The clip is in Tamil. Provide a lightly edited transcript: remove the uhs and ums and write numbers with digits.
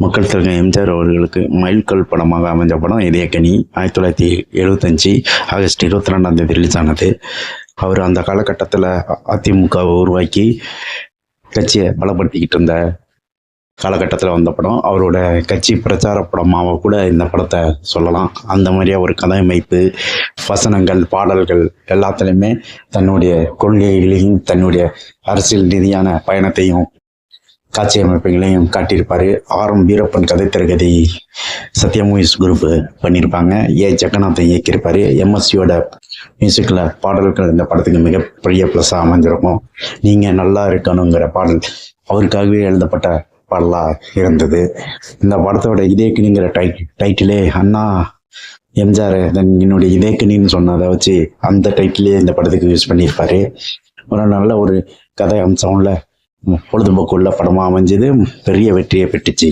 மக்கள் திலகம் எம்ஜிஆர் அவர்களுக்கு மைல்கல் படமாக அமைஞ்ச படம் இதயக்கனி. 1975 ஆகஸ்ட் 22 ரிலீஸ் ஆனது. அவர் அந்த காலகட்டத்தில் அதிமுகவை உருவாக்கி கட்சியை பலப்படுத்திக்கிட்டு இருந்த காலகட்டத்தில் வந்த படம். அவரோட கட்சி பிரச்சார படமாக கூட இந்த படத்தை சொல்லலாம். அந்த மாதிரியா ஒரு கதையமைப்பு, வசனங்கள், பாடல்கள் எல்லாத்துலேயுமே தன்னுடைய கொள்கைகளையும் தன்னுடைய அரசியல் ரீதியான பயணத்தையும் காட்சி அமைப்புகளையும் காட்டியிருப்பாரு. ஆர்.எம். வீரப்பன் கதை திரைக்கதை சத்யா மூவிஸ் குரூப் பண்ணியிருப்பாங்க. ஜெகநாதன் இயக்கியிருப்பாரு. எம்எஸ்சியோட மியூசிக்கில் பாடல்கள் இந்த படத்துக்கு மிகப்பெரிய ப்ளஸ்ஸாக அமைஞ்சிருக்கும். நீங்கள் நல்லா இருக்கணுங்கிற பாடல் அவருக்காகவே எழுதப்பட்ட பாடலாக இருந்தது. இந்த படத்தோட இதயக்கனிங்கிற டைட்டிலே அண்ணா எம்ஜிஆர் என்னுடைய இதயக்கனின்னு சொன்னதை வச்சு அந்த டைட்டிலே இந்த படத்துக்கு யூஸ் பண்ணியிருப்பாரு. ஒரு நல்ல ஒரு கதை அம்சம்ல பொழுதுபோக்கு உள்ள படமாக அமைஞ்சது. பெரிய வெற்றியை பெற்றுச்சு.